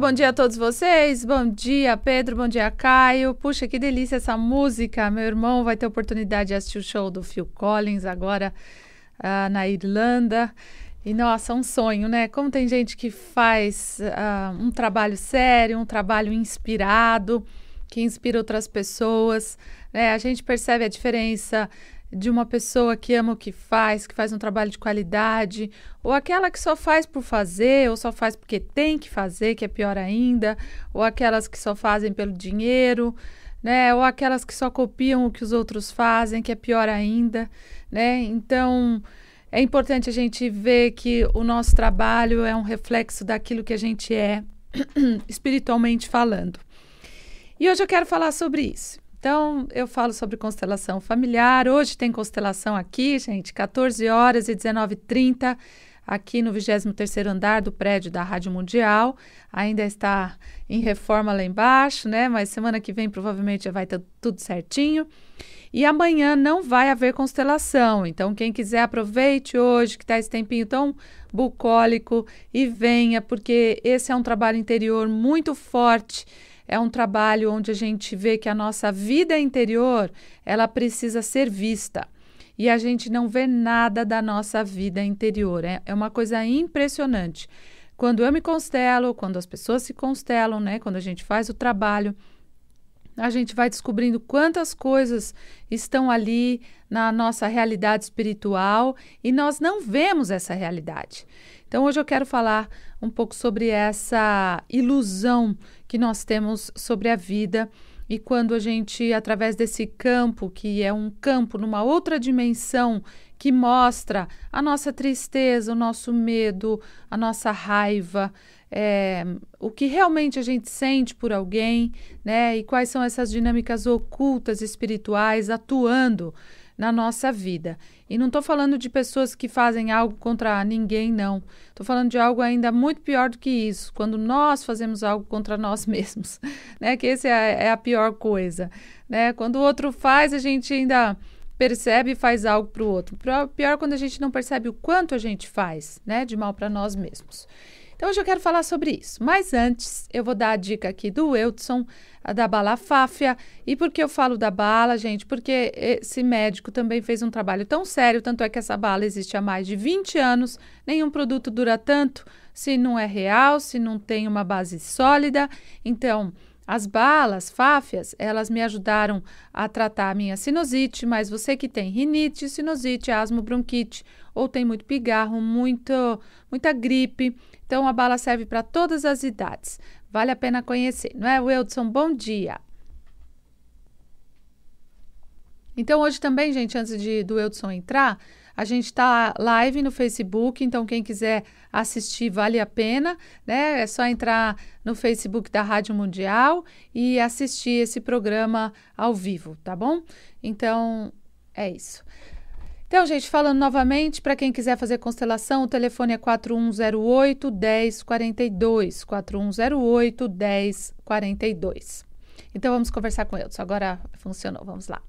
bom dia a todos vocês. Bom dia, Pedro, bom dia, Caio. Puxa, que delícia essa música. Meu irmão vai ter oportunidade de assistir o show do Phil Collins agora na Irlanda. E, nossa, um sonho, né? Como tem gente que faz um trabalho sério, um trabalho inspirado, que inspira outras pessoas, né? A gente percebe a diferença de uma pessoa que ama o que faz um trabalho de qualidade, ou aquela que só faz por fazer, ou só faz porque tem que fazer, que é pior ainda, ou aquelas que só fazem pelo dinheiro, né? Ou aquelas que só copiam o que os outros fazem, que é pior ainda, né? Então, é importante a gente ver que o nosso trabalho é um reflexo daquilo que a gente é, espiritualmente falando. E hoje eu quero falar sobre isso. Então, eu falo sobre constelação familiar. Hoje tem constelação aqui, gente, 14 horas e 19h30, aqui no 23º andar do prédio da Rádio Mundial. Ainda está em reforma lá embaixo, né? Mas semana que vem provavelmente já vai estar tudo certinho. E amanhã não vai haver constelação. Então, quem quiser, aproveite hoje, que está esse tempinho tão bucólico, e venha, porque esse é um trabalho interior muito forte. É um trabalho onde a gente vê que a nossa vida interior, ela precisa ser vista. E a gente não vê nada da nossa vida interior. É uma coisa impressionante. Quando eu me constelo, quando as pessoas se constelam, né? Quando a gente faz o trabalho, a gente vai descobrindo quantas coisas estão ali na nossa realidade espiritual e nós não vemos essa realidade. Então, hoje eu quero falar um pouco sobre essa ilusão que nós temos sobre a vida e quando a gente, através desse campo, que é um campo numa outra dimensão, que mostra a nossa tristeza, o nosso medo, a nossa raiva, o que realmente a gente sente por alguém, né? E quais são essas dinâmicas ocultas espirituais atuando na nossa vida. E não estou falando de pessoas que fazem algo contra ninguém, não. Estou falando de algo ainda muito pior do que isso, quando nós fazemos algo contra nós mesmos, né? Que esse é a pior coisa, né? Quando o outro faz, a gente ainda percebe e faz algo para o outro. Pior quando a gente não percebe o quanto a gente faz, né? De mal para nós mesmos. Então, hoje eu quero falar sobre isso. Mas antes, eu vou dar a dica aqui do Eudson, da Bala Fáfia. E por que eu falo da bala, gente? Porque esse médico também fez um trabalho tão sério, tanto é que essa bala existe há mais de 20 anos. Nenhum produto dura tanto se não é real, se não tem uma base sólida. Então, as balas Fáfias, elas me ajudaram a tratar a minha sinusite, mas você que tem rinite, sinusite, asma, bronquite, ou tem muito pigarro, muita gripe, então a bala serve para todas as idades. Vale a pena conhecer, não é, Wilson? Bom dia! Então hoje também, gente, antes do Wilson entrar, a gente está live no Facebook, então quem quiser assistir vale a pena, né? É só entrar no Facebook da Rádio Mundial e assistir esse programa ao vivo, tá bom? Então, é isso. Então, gente, falando novamente, para quem quiser fazer constelação, o telefone é 4108-1042, 4108-1042. Então, vamos conversar com eles. Agora funcionou, vamos lá.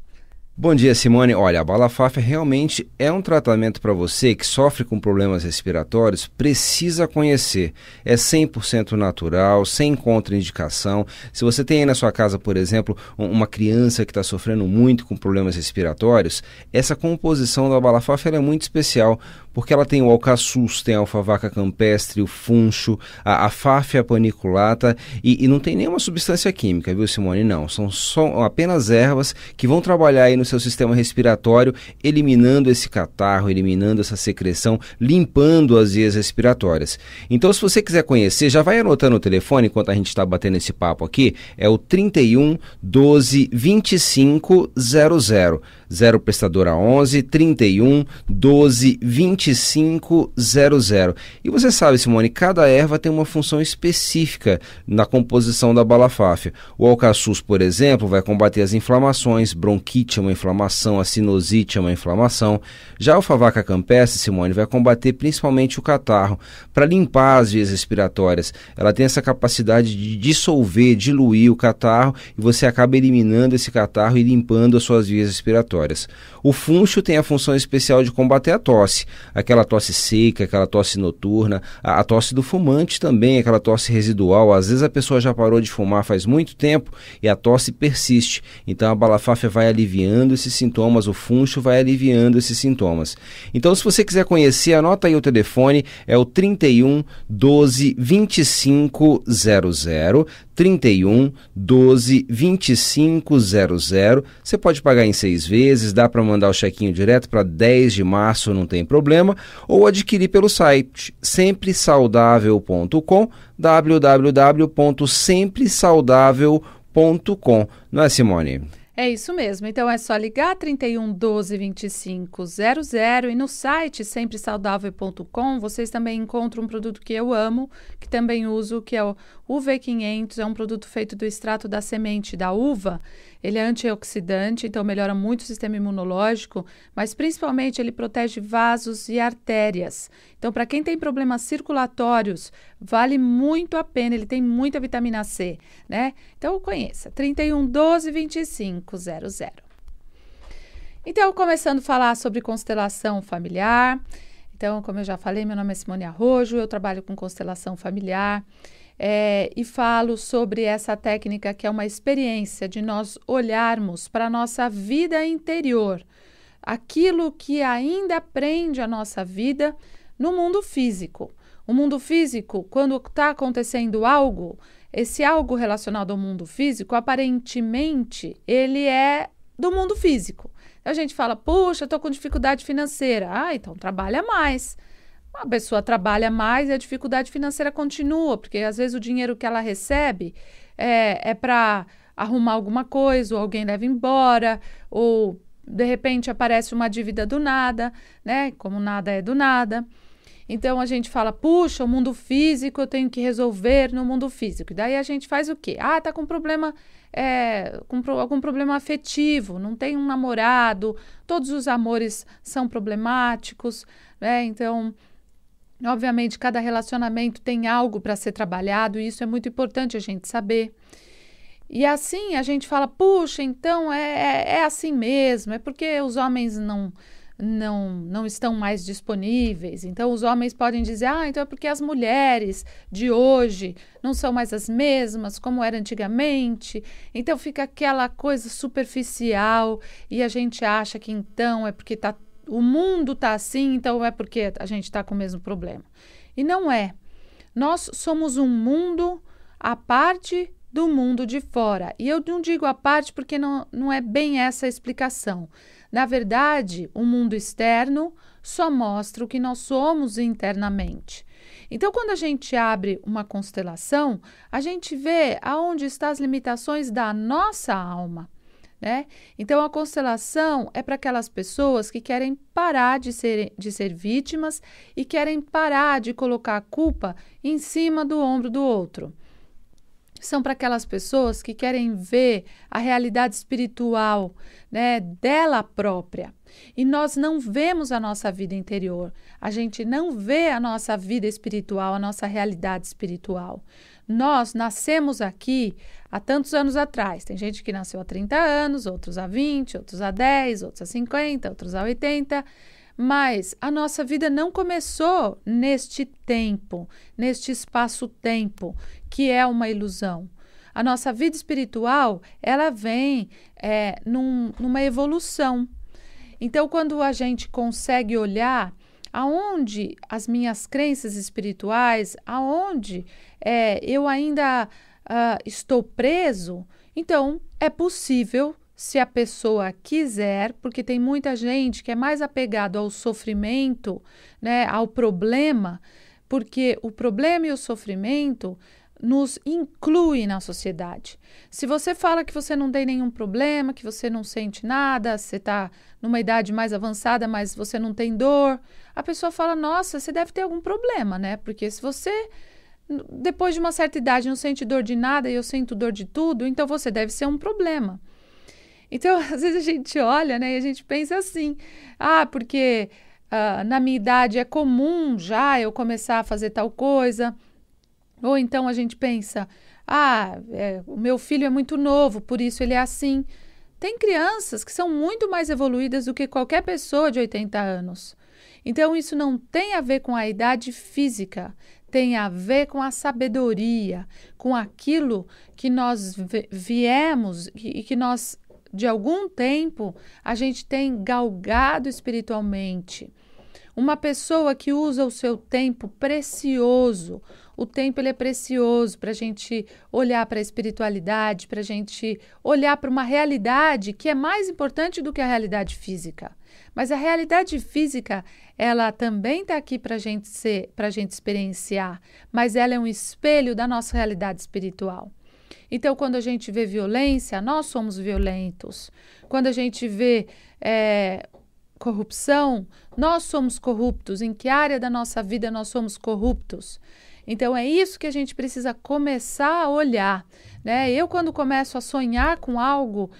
Bom dia, Simone. Olha, a Bala Fáfia realmente é um tratamento para você que sofre com problemas respiratórios, precisa conhecer. É 100% natural, sem contraindicação. Se você tem aí na sua casa, por exemplo, uma criança que está sofrendo muito com problemas respiratórios, essa composição da Bala Fáfia é muito especial, porque ela tem o alcaçuz, tem a alfavaca campestre, o funcho, a fáfia paniculata e não tem nenhuma substância química, viu, Simone? Não, são só apenas ervas que vão trabalhar aí no seu sistema respiratório, eliminando esse catarro, eliminando essa secreção, limpando as vias respiratórias. Então, se você quiser conhecer, já vai anotando o telefone enquanto a gente está batendo esse papo aqui, é o 31 12 25 00. 0 prestadora 11 31 12 25 00. E você sabe, Simone, cada erva tem uma função específica na composição da Bala Fáfia. O alcaçuz, por exemplo, vai combater as inflamações, bronquite é uma inflamação, a sinusite é uma inflamação. Já a alfavaca campestre, Simone, vai combater principalmente o catarro, para limpar as vias respiratórias. Ela tem essa capacidade de dissolver, diluir o catarro e você acaba eliminando esse catarro e limpando as suas vias respiratórias. respiratórias. O funcho tem a função especial de combater a tosse, aquela tosse seca, aquela tosse noturna, a tosse do fumante também, aquela tosse residual. Às vezes a pessoa já parou de fumar faz muito tempo e a tosse persiste. Então a balafáfia vai aliviando esses sintomas, o funcho vai aliviando esses sintomas. Então, se você quiser conhecer, anota aí o telefone, é o 31 12 25 00, 31 12 25 00. Você pode pagar em 6 vezes, dá para mandar o chequinho direto para 10 de março, não tem problema, ou adquirir pelo site sempresaudável.com, www.sempresaudável.com. Não é, Simone? É isso mesmo. Então é só ligar 31 12 25 00 e no site sempresaudável.com vocês também encontram um produto que eu amo, que também uso, que é o UV500. É um produto feito do extrato da semente da uva. Ele é antioxidante, então melhora muito o sistema imunológico, mas principalmente ele protege vasos e artérias. Então, para quem tem problemas circulatórios, vale muito a pena. Ele tem muita vitamina C, né? Então, conheça. 31 12 25 00. Então, começando a falar sobre constelação familiar. Então, como eu já falei, meu nome é Simone Arrojo, eu trabalho com constelação familiar. E falo sobre essa técnica que é uma experiência de nós olharmos para a nossa vida interior, aquilo que ainda prende a nossa vida no mundo físico. O mundo físico, quando está acontecendo algo, esse algo relacionado ao mundo físico, aparentemente, ele é do mundo físico. A gente fala, puxa, estou com dificuldade financeira. Então trabalha mais. A pessoa trabalha mais e a dificuldade financeira continua, porque às vezes o dinheiro que ela recebe é para arrumar alguma coisa, ou alguém leva embora, ou de repente aparece uma dívida do nada, né? Como nada é do nada. Então a gente fala, puxa, o mundo físico eu tenho que resolver no mundo físico. E daí a gente faz o quê? Tá com problema, algum problema afetivo, não tem um namorado, todos os amores são problemáticos, né? Então, obviamente, cada relacionamento tem algo para ser trabalhado e isso é muito importante a gente saber. E assim a gente fala, puxa, então é assim mesmo, é porque os homens não estão mais disponíveis. Então os homens podem dizer, então é porque as mulheres de hoje não são mais as mesmas como era antigamente. Então fica aquela coisa superficial e a gente acha que então é porque o mundo está assim, então é porque a gente está com o mesmo problema. E não é. Nós somos um mundo à parte do mundo de fora. E eu não digo à parte porque não é bem essa a explicação. Na verdade, o mundo externo só mostra o que nós somos internamente. Então, quando a gente abre uma constelação, a gente vê aonde estão as limitações da nossa alma. Né? Então, a constelação é para aquelas pessoas que querem parar de ser vítimas e querem parar de colocar a culpa em cima do ombro do outro. São para aquelas pessoas que querem ver a realidade espiritual, né, dela própria. E nós não vemos a nossa vida interior, a gente não vê a nossa vida espiritual, a nossa realidade espiritual. Nós nascemos aqui há tantos anos atrás. Tem gente que nasceu há 30 anos, outros há 20, outros há 10, outros há 50, outros há 80. Mas a nossa vida não começou neste tempo, neste espaço-tempo, que é uma ilusão. A nossa vida espiritual, ela vem numa evolução. Então, quando a gente consegue olhar aonde as minhas crenças espirituais, aonde eu ainda estou preso, então é possível, se a pessoa quiser, porque tem muita gente que é mais apegado ao sofrimento, né, ao problema, porque o problema e o sofrimento nos incluem na sociedade. Se você fala que você não tem nenhum problema, que você não sente nada, você está numa idade mais avançada, mas você não tem dor, a pessoa fala, nossa, você deve ter algum problema, né? Porque se você, depois de uma certa idade, não sente dor de nada e eu sinto dor de tudo, então você deve ser um problema. Então, às vezes a gente olha, né, e a gente pensa assim, porque na minha idade é comum já eu começar a fazer tal coisa. Ou então a gente pensa, o meu filho é muito novo, por isso ele é assim. Tem crianças que são muito mais evoluídas do que qualquer pessoa de 80 anos. Então, isso não tem a ver com a idade física, tem a ver com a sabedoria, com aquilo que nós viemos e que nós, de algum tempo, a gente tem galgado espiritualmente. Uma pessoa que usa o seu tempo precioso, o tempo ele é precioso para a gente olhar para a espiritualidade, para a gente olhar para uma realidade que é mais importante do que a realidade física. Mas a realidade física, ela também está aqui para a gente experienciar, mas ela é um espelho da nossa realidade espiritual. Então, quando a gente vê violência, nós somos violentos. Quando a gente vê corrupção, nós somos corruptos. Em que área da nossa vida nós somos corruptos? Então, é isso que a gente precisa começar a olhar, né? Eu, quando começo a sonhar com algo,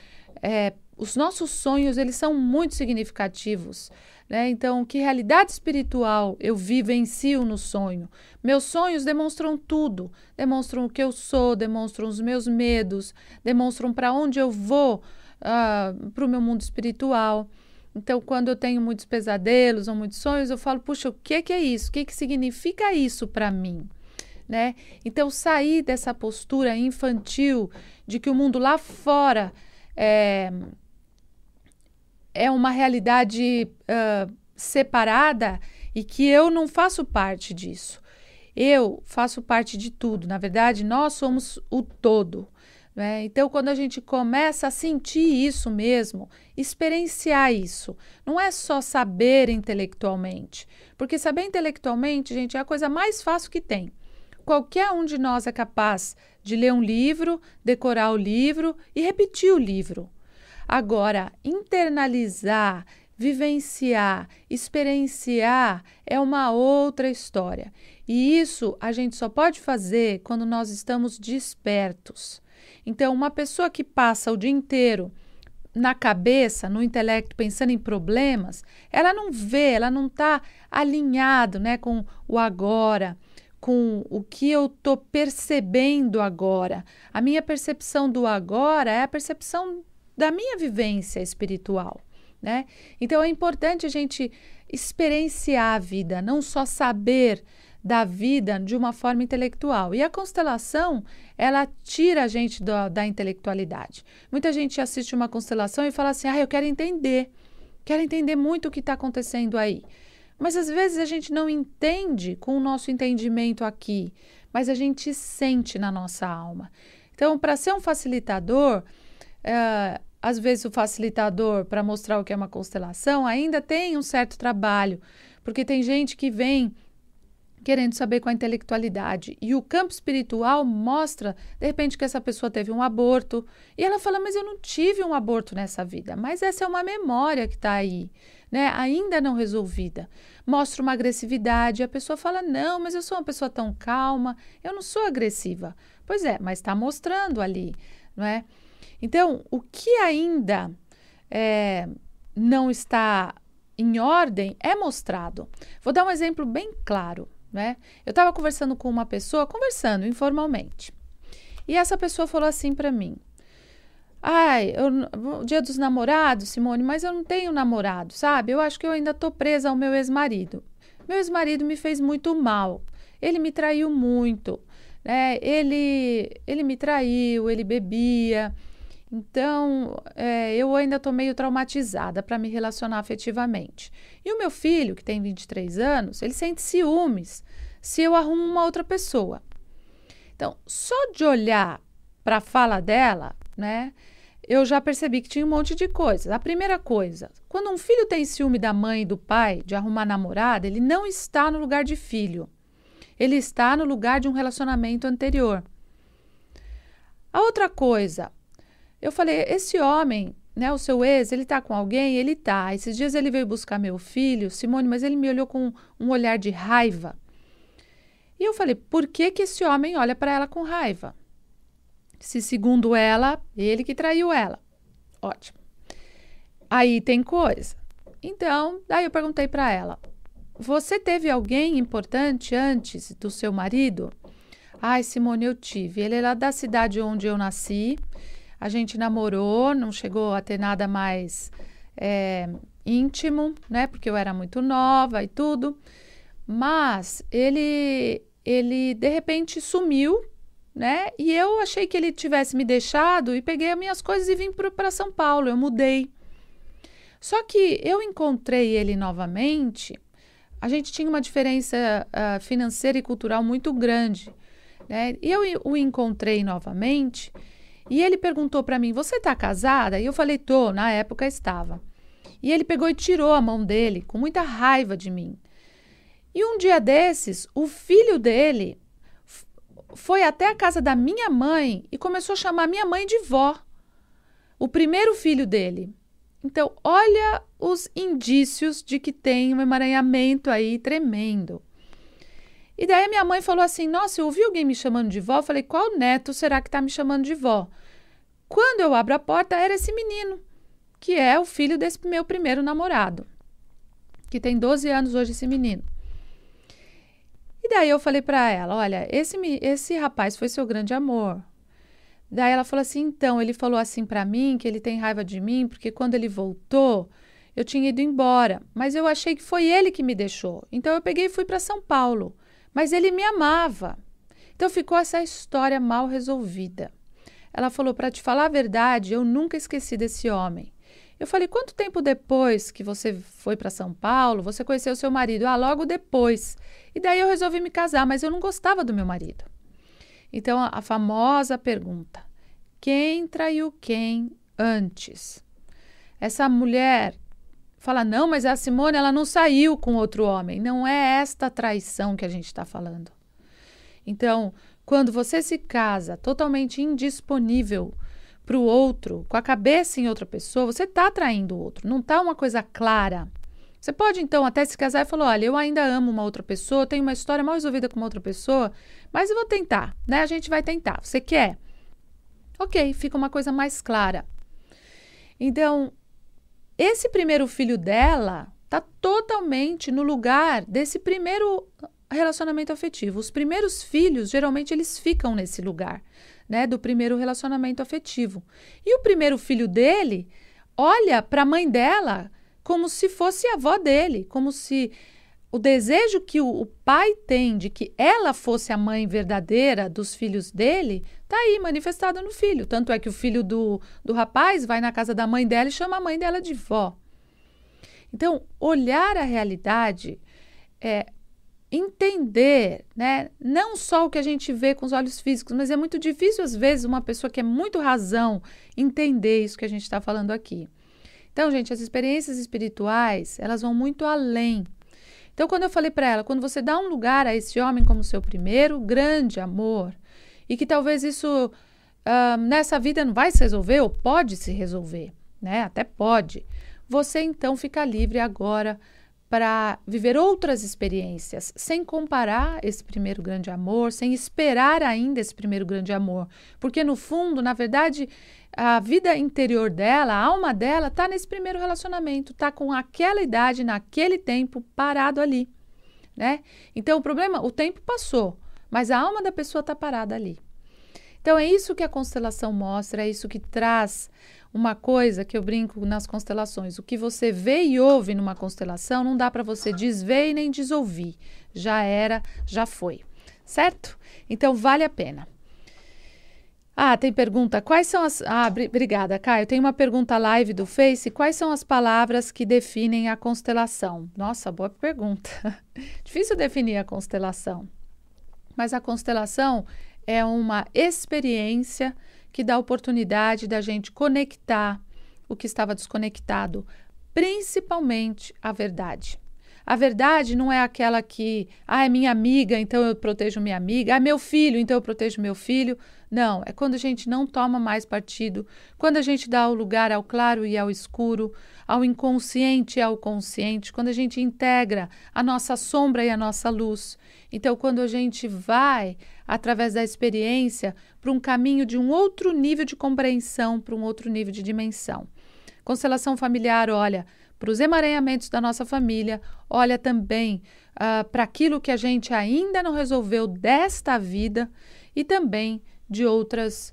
os nossos sonhos, eles são muito significativos, né? Então, que realidade espiritual eu vivencio no sonho? Meus sonhos demonstram tudo, demonstram o que eu sou, demonstram os meus medos, demonstram para onde eu vou, para o meu mundo espiritual. Então, quando eu tenho muitos pesadelos ou muitos sonhos, eu falo, puxa, o que é isso? O que significa isso para mim? Né? Então, sair dessa postura infantil de que o mundo lá fora é uma realidade separada e que eu não faço parte disso. Eu faço parte de tudo. Na verdade, nós somos o todo. Né? Então, quando a gente começa a sentir isso mesmo, experienciar isso, não é só saber intelectualmente, porque saber intelectualmente, gente, é a coisa mais fácil que tem. Qualquer um de nós é capaz de ler um livro, decorar o livro e repetir o livro. Agora, internalizar, vivenciar, experienciar é uma outra história. E isso a gente só pode fazer quando nós estamos despertos. Então, uma pessoa que passa o dia inteiro na cabeça, no intelecto, pensando em problemas, ela não vê, ela não está alinhado, né, com o agora, com o que eu estou percebendo agora. A minha percepção do agora é a percepção da minha vivência espiritual, né? Então, é importante a gente experienciar a vida, não só saber da vida de uma forma intelectual. E a constelação, ela tira a gente da intelectualidade. Muita gente assiste uma constelação e fala assim, eu quero entender muito o que está acontecendo aí. Mas às vezes a gente não entende com o nosso entendimento aqui, mas a gente sente na nossa alma. Então, para ser um facilitador, às vezes o facilitador, para mostrar o que é uma constelação, ainda tem um certo trabalho, porque tem gente que vem querendo saber com a intelectualidade. E o campo espiritual mostra, de repente, que essa pessoa teve um aborto. E ela fala, mas eu não tive um aborto nessa vida. Mas essa é uma memória que está aí, né? Ainda não resolvida. Mostra uma agressividade. A pessoa fala, não, mas eu sou uma pessoa tão calma. Eu não sou agressiva. Pois é, mas está mostrando ali, não é? Então, o que ainda não está em ordem é mostrado. Vou dar um exemplo bem claro. Né? Eu estava conversando com uma pessoa, conversando informalmente. E essa pessoa falou assim para mim, o dia dos namorados, Simone, mas eu não tenho namorado, sabe? Eu acho que eu ainda estou presa ao meu ex-marido. Meu ex-marido me fez muito mal, ele me traiu muito, né? Ele me traiu, ele bebia. Então, eu ainda estou meio traumatizada para me relacionar afetivamente. E o meu filho, que tem 23 anos, ele sente ciúmes se eu arrumo uma outra pessoa. Então, só de olhar para a fala dela, né, eu já percebi que tinha um monte de coisas. A primeira coisa, quando um filho tem ciúme da mãe e do pai de arrumar namorada, ele não está no lugar de filho. Ele está no lugar de um relacionamento anterior. A outra coisa, eu falei, esse homem, né, o seu ex, ele tá com alguém? Ele tá. Esses dias ele veio buscar meu filho, Simone, mas ele me olhou com um olhar de raiva. E eu falei, por que esse homem olha para ela com raiva? Se segundo ela, ele que traiu ela. Ótimo. Aí tem coisa. Então, daí eu perguntei para ela, você teve alguém importante antes do seu marido? Ai, Simone, eu tive. Ele é lá da cidade onde eu nasci. A gente namorou, não chegou a ter nada mais íntimo, né? Porque eu era muito nova e tudo. Mas ele de repente sumiu, né? E eu achei que ele tivesse me deixado e peguei as minhas coisas e vim para São Paulo. Eu mudei. Só que eu encontrei ele novamente. A gente tinha uma diferença financeira e cultural muito grande, né? E eu o encontrei novamente e ele perguntou para mim: você está casada? E eu falei: tô, na época estava. E ele pegou e tirou a mão dele com muita raiva de mim. E um dia desses, o filho dele foi até a casa da minha mãe e começou a chamar minha mãe de vó. O primeiro filho dele. Então, olha os indícios de que tem um emaranhamento aí tremendo. E daí a minha mãe falou assim: nossa, eu ouvi alguém me chamando de vó. Eu falei: qual neto será que está me chamando de vó? Quando eu abro a porta, era esse menino, que é o filho desse meu primeiro namorado, que tem 12 anos hoje, esse menino. E daí eu falei para ela: olha, esse rapaz foi seu grande amor. Daí ela falou assim: então, ele falou assim para mim que ele tem raiva de mim porque quando ele voltou, eu tinha ido embora, mas eu achei que foi ele que me deixou. Então eu peguei e fui para São Paulo, mas ele me amava. Então ficou essa história mal resolvida. Ela falou: para te falar a verdade, eu nunca esqueci desse homem. Eu falei: quanto tempo depois que você foi para São Paulo, você conheceu seu marido? Ah, logo depois. E daí eu resolvi me casar, mas eu não gostava do meu marido. Então, a famosa pergunta: quem traiu quem antes? Essa mulher fala: não, mas a Simone, ela não saiu com outro homem. Não é esta traição que a gente está falando. Então, quando você se casa totalmente indisponível para o outro, com a cabeça em outra pessoa, você está traindo o outro. Não está uma coisa clara. Você pode, então, até se casar e falar: olha, eu ainda amo uma outra pessoa, tenho uma história mal resolvida com uma outra pessoa, mas eu vou tentar, né? A gente vai tentar. Você quer? Ok, fica uma coisa mais clara. Então, esse primeiro filho dela está totalmente no lugar desse primeiro relacionamento afetivo. Os primeiros filhos, geralmente, eles ficam nesse lugar, né? Do primeiro relacionamento afetivo. E o primeiro filho dele olha para a mãe dela como se fosse a avó dele, como se o desejo que o pai tem de que ela fosse a mãe verdadeira dos filhos dele, está aí manifestado no filho. Tanto é que o filho do rapaz vai na casa da mãe dela e chama a mãe dela de vó. Então, olhar a realidade é entender, né? Não só o que a gente vê com os olhos físicos, mas é muito difícil, às vezes, uma pessoa que é muito razão entender isso que a gente está falando aqui. Então, gente, as experiências espirituais, elas vão muito além. Então, quando eu falei para ela: quando você dá um lugar a esse homem como seu primeiro grande amor, e que talvez isso nessa vida não vai se resolver, ou pode se resolver, né? Até pode. Você, então, fica livre agora para viver outras experiências, sem comparar esse primeiro grande amor, sem esperar ainda esse primeiro grande amor. Porque, no fundo, na verdade, a vida interior dela, a alma dela, está nesse primeiro relacionamento, está com aquela idade, naquele tempo, parado ali, né? Então, o problema, o tempo passou, mas a alma da pessoa está parada ali. Então, é isso que a constelação mostra, é isso que traz uma coisa que eu brinco nas constelações. O que você vê e ouve numa constelação não dá para você desver e nem desouvir. Já era, já foi. Certo? Então, vale a pena. Ah, tem pergunta. Quais são as... Ah, obrigada, Caio. Tem uma pergunta live do Face. Quais são as palavras que definem a constelação? Nossa, boa pergunta. Difícil definir a constelação. Mas a constelação é uma experiência que dá a oportunidade da gente conectar o que estava desconectado, principalmente a verdade. A verdade não é aquela que, é minha amiga, então eu protejo minha amiga, é meu filho, então eu protejo meu filho. Não, é quando a gente não toma mais partido, quando a gente dá o lugar ao claro e ao escuro, ao inconsciente e ao consciente, quando a gente integra a nossa sombra e a nossa luz. Então, quando a gente vai, através da experiência, para um caminho de um outro nível de compreensão, para um outro nível de dimensão. Constelação familiar olha para os emaranhamentos da nossa família, olha também para aquilo que a gente ainda não resolveu desta vida e também de outras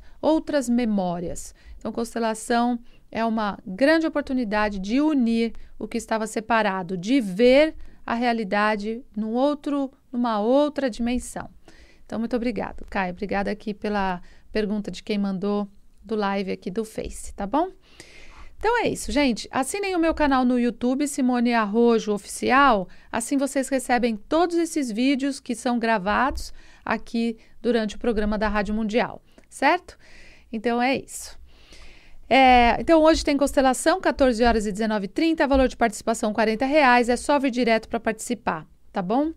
memórias. Então, constelação é uma grande oportunidade de unir o que estava separado, de ver a realidade numa outra dimensão. Então, muito obrigado, Caio. Obrigada aqui pela pergunta de quem mandou do live aqui do Face, tá bom? Então é isso, gente. Assinem o meu canal no YouTube, Simone Arrojo Oficial. Assim vocês recebem todos esses vídeos que são gravados aqui durante o programa da Rádio Mundial, certo? Então é isso. Então hoje tem constelação, 14 horas e 19h30, valor de participação R$40, é só vir direto para participar, tá bom?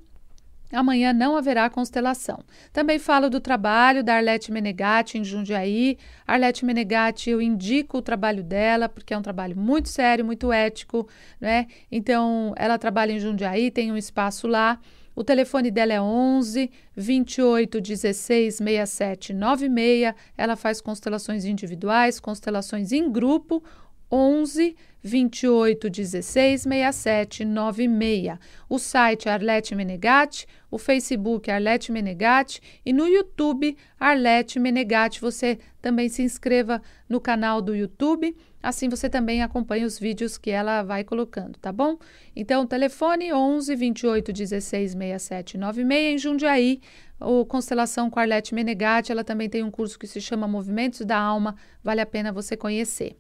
Amanhã não haverá constelação. Também falo do trabalho da Arlete Menegatti em Jundiaí. Arlete Menegatti, eu indico o trabalho dela, porque é um trabalho muito sério, muito ético, né? Então, ela trabalha em Jundiaí, tem um espaço lá. O telefone dela é 11 28 16 67 96. Ela faz constelações individuais, constelações em grupo, 11 28 16 67 96. O site é Arlete Menegatti, o Facebook é Arlete Menegatti e no YouTube Arlete Menegatti. Você também se inscreva no canal do YouTube, assim você também acompanha os vídeos que ela vai colocando, tá bom? Então, telefone 11 28 16 67 96 em Jundiaí. O Constelação com Arlete Menegatti, ela também tem um curso que se chama Movimentos da Alma, vale a pena você conhecer.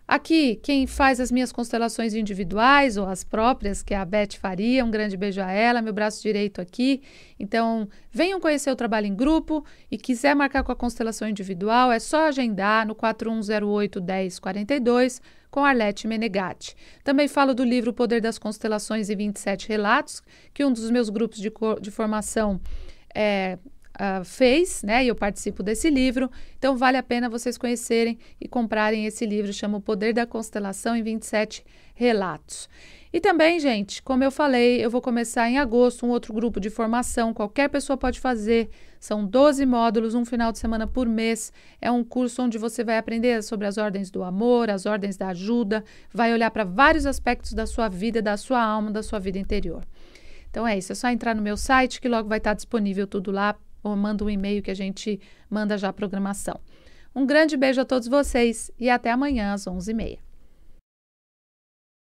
Aqui, quem faz as minhas constelações individuais ou as próprias, que é a Beth Faria, um grande beijo a ela, meu braço direito aqui. Então, venham conhecer o trabalho em grupo e quiser marcar com a constelação individual, é só agendar no 4108-1042 com Arlete Menegatti. Também falo do livro O Poder das Constelações e 27 Relatos, que um dos meus grupos de formação fez, né? E eu participo desse livro, então vale a pena vocês conhecerem e comprarem esse livro, chama O Poder da Constelação em 27 Relatos. E também, gente, como eu falei, eu vou começar em agosto um outro grupo de formação, qualquer pessoa pode fazer, são 12 módulos, um final de semana por mês, é um curso onde você vai aprender sobre as ordens do amor, as ordens da ajuda, vai olhar para vários aspectos da sua vida, da sua alma, da sua vida interior. Então é isso, é só entrar no meu site que logo vai estar disponível tudo lá, ou manda um e-mail que a gente manda já a programação. Um grande beijo a todos vocês e até amanhã às 11h30.